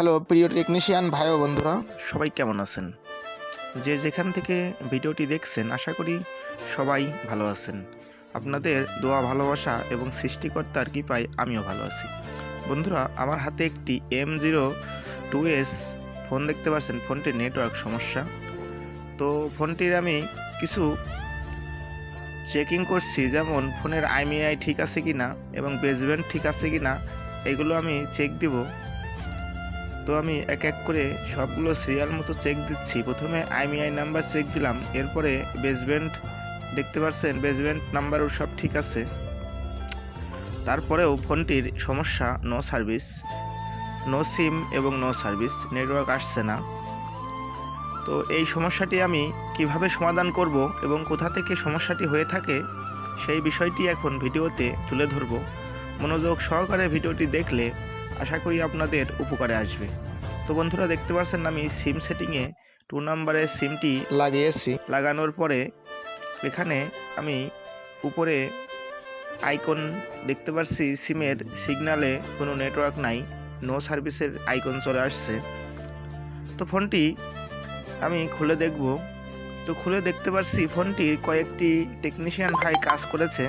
Hello প্রিয় technician ভাই ও বন্ধুরা, সবাই কেমন আছেন? যে যেখান থেকে ভিডিওটি দেখছেন আশা করি সবাই ভালো আছেন। আপনাদের দোয়া ভালোবাসা এবং সৃষ্টিকর্তার কৃপায় আমিও ভালো আছি। বন্ধুরা, আমার হাতে একটি M02S ফোন দেখতে পাচ্ছেন। ফোনটির নেটওয়ার্ক সমস্যা। তো ফোনটির আমি কিছু চেকিং করছি, যেমন ফোনের IMEI ঠিক আছে কিনা এবং বেসব্যান্ড ঠিক আছে কিনা, এগুলো আমি চেক দিব। তো আমি এক এক করে সবগুলো সিরিয়াল মতো চেক দিচ্ছি। প্রথমে IMEI নাম্বার চেক দিলাম, এরপরে বেসব্যান্ড দেখতে পাচ্ছেন, বেসব্যান্ড নাম্বারও সব ঠিক আছে। তারপরেও ফোনটির সমস্যা নো সার্ভিস, নো সিম এবং নো সার্ভিস, নেটওয়ার্ক আসছে না। তো এই সমস্যাটি আমি কিভাবে সমাধান করব এবং কোথা থেকে সমস্যাটি হয়ে থাকে সেই বিষয়টি এখন ভিডিওতে তুলে ধরব। মনোযোগ সহকারে ভিডিওটি দেখলে আশা করি আপনাদের উপকারে আসবে। তো বন্ধুরা, দেখতে পাচ্ছেন আমি সিম সেটিংয়ে 2 নম্বরের সিমটি লাগিয়েছি। লাগানোর পরে এখানে আমি উপরে আইকন দেখতে পাচ্ছি, সিমের সিগন্যালে কোনো নেটওয়ার্ক নাই, নো সার্ভিসের আইকন চলে আসছে। তো ফোনটি আমি খুলে দেখব। তো খুলে দেখতে পাচ্ছি ফোনটির কয়েকটি টেকনিশিয়ান ভাই কাজ করেছে।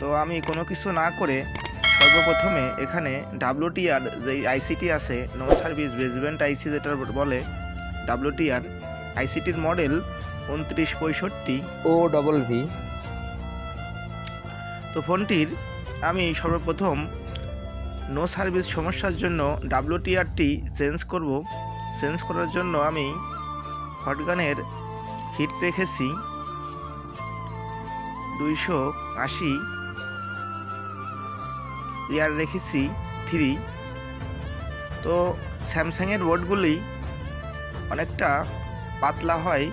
তো আমি কোনো কিছু না করে সর্বপ্রথমে এখানে WTR যে আইসিটি আছে, নো সার্ভিস বেসব্যান্ড আইসি যেটা বলে WTR, আইসিটির মডেল 2965 OVV। তো ফোনটির আমি সর্বপ্রথম নো সার্ভিস সমস্যার জন্য WTRটি চেঞ্জ করব। চেঞ্জ করার জন্য আমি হটগানের হিট রেখেছি 280, এয়ার রেখেছি 3। তো স্যামসাংয়ের বোর্ডগুলি অনেকটা পাতলা হয়,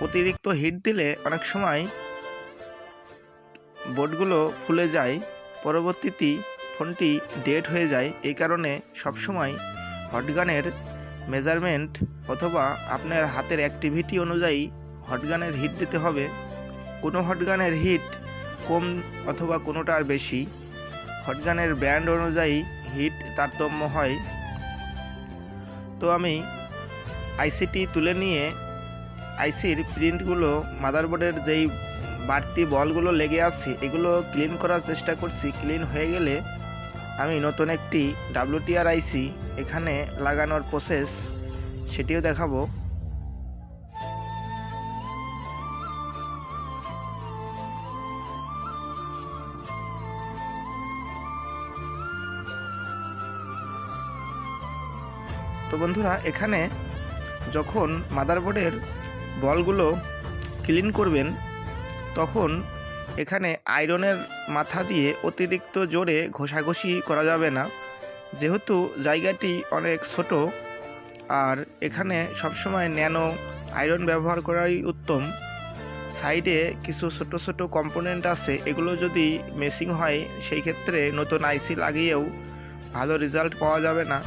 অতিরিক্ত হিট দিলে অনেক সময় বোর্ডগুলো ফুলে যায়, পরবর্তীতে ফোনটি ডেড হয়ে যায়। এই কারণে সবসময় হটগানের মেজারমেন্ট অথবা আপনার হাতের অ্যাক্টিভিটি অনুযায়ী হটগানের হিট দিতে হবে। কোনো হটগানের হিট কম অথবা কোনোটার বেশি, হটগানের ব্র্যান্ড অনুযায়ী হিট তারতম্য হয়। তো আমি আইসিটি তুলে নিয়ে আইসির প্রিন্টগুলো, মাদারবোর্ডের যেই বাড়তি বলগুলো লেগে আছে এগুলো ক্লিন করার চেষ্টা করছি। ক্লিন হয়ে গেলে আমি নতুন একটি WTR আইসি এখানে লাগানোর প্রসেস সেটিও দেখাবো। তো বন্ধুরা, এখানে যখন মাদারবোর্ডের বলগুলো ক্লিন করবেন তখন এখানে আয়রনের মাথা দিয়ে অতিরিক্ত জোরে ঘষাঘষি করা যাবে না, যেহেতু জায়গাটি অনেক ছোট। আর এখানে সবসময় ন্যানো আয়রন ব্যবহার করাই উত্তম। সাইডে কিছু ছোট ছোট কম্পোনেন্ট আছে, এগুলো যদি মিসিং হয় সেই ক্ষেত্রে নতুন আইসি লাগিয়েও ভালো রেজাল্ট পাওয়া যাবে না।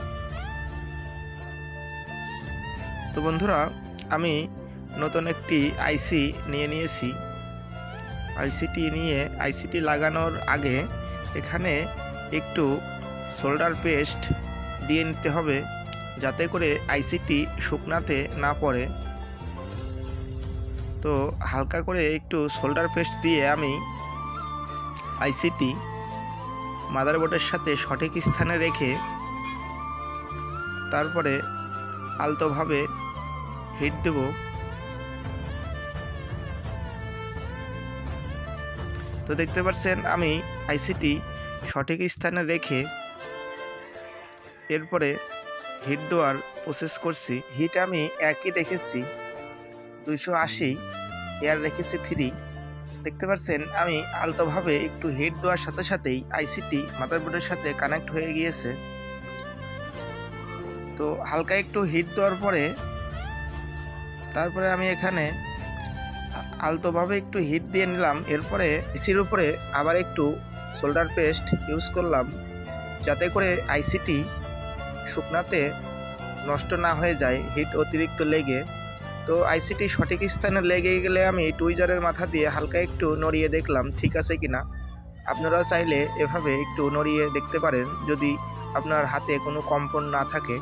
তো বন্ধুরা, আমি নতুন একটি আইসি নিয়েছি। আইসিটি লাগানোর আগে এখানে একটু সোল্ডার পেস্ট দিয়ে নিতে হবে, যাতে করে আইসিটি শুকনাতে না পড়ে। তো হালকা করে একটু সোল্ডার পেস্ট দিয়ে আমি আইসিটি মাদারবোর্ডের সাথে সঠিক স্থানে রেখে তারপরে আলতোভাবে হিট দেব। তো দেখতে পাচ্ছেন আমি আইসিটি সঠিক স্থানে রেখে এরপরে হিট দেওয়ার প্রসেস করছি। হিট আমি একই রেখেছি 280, এয়ার রেখেছি 3। দেখতে পাচ্ছেন আমি আলতোভাবে একটু হিট দেওয়ার সাথে সাথেই আইসিটি মাদারবোর্ডের সাথে কানেক্ট হয়ে গিয়েছে। তো হালকা একটু হিট দেওয়ার পরে তারপরে আমি এখানে আলতোভাবে একটু হিট দিয়ে নিলাম। এরপরে আইসির উপরে আবার একটু সোল্ডার পেস্ট ইউজ করলাম, যাতে করে আইসিটি শুকনাতে নষ্ট না হয়ে যায় হিট অতিরিক্ত লেগে। তো আইসিটি সঠিক স্থানে লেগে গেলে আমি টুইজারের মাথা দিয়ে হালকা একটু নড়িয়ে দেখলাম ঠিক আছে কিনা। আপনারাও চাইলে এভাবে একটু নড়িয়ে দেখতে পারেন যদি আপনার হাতে কোনো কম্পন না থাকে।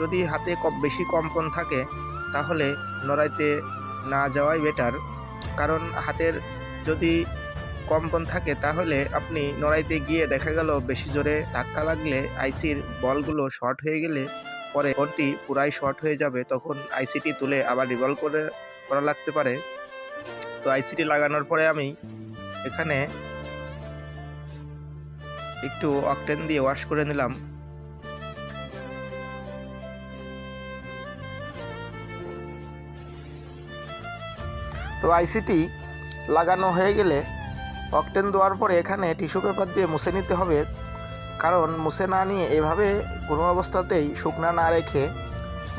যদি হাতে বেশি কম্পন থাকে তাহলে নড়াইতে না যাওয়াই বেটার, কারণ হাতের যদি কম্পন থাকে তাহলে আপনি নড়াইতে গিয়ে দেখা গেল বেশি জোরে ধাক্কা লাগলে আইসির বলগুলো শর্ট হয়ে গেলে পরে ফোনটি পুরাই শর্ট হয়ে যাবে, তখন আইসিটি তুলে আবার রিভলভ করা লাগতে পারে। তো আইসিটি লাগানোর পরে আমি এখানে একটু অকটেন দিয়ে ওয়াশ করে নিলাম। তো আইসিটি লাগানো হয়ে গেলে অকটেন দেওয়ার পরে এখানে টিস্যু পেপার দিয়ে মুছে নিতে হবে, কারণ মুছে না নিয়ে এভাবে কোনো অবস্থাতেই শুকনা না রেখে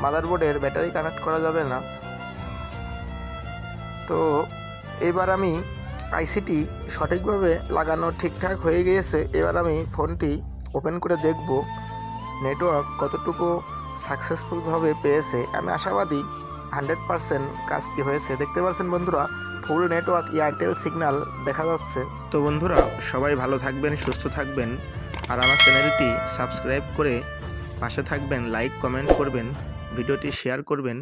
মাদারবোর্ডের ব্যাটারি কানেক্ট করা যাবে না। তো এবার আমি আইসিটি সঠিকভাবে লাগানো ঠিকঠাক হয়ে গিয়েছে। এবার আমি ফোনটি ওপেন করে দেখব নেটওয়ার্ক কতটুকু সাকসেসফুলভাবে পেয়েছে। আমি আশাবাদী 100% কাজটি হয়েছে। দেখতে পাচ্ছেন বন্ধুরা, ফুল নেটওয়ার্ক এয়ারটেল সিগন্যাল দেখা যাচ্ছে। তো বন্ধুরা, সবাই ভালো থাকবেন, সুস্থ থাকবেন, আর আমার চ্যানেলটি সাবস্ক্রাইব করে পাশে থাকবেন, লাইক কমেন্ট করবেন, ভিডিওটি শেয়ার করবেন।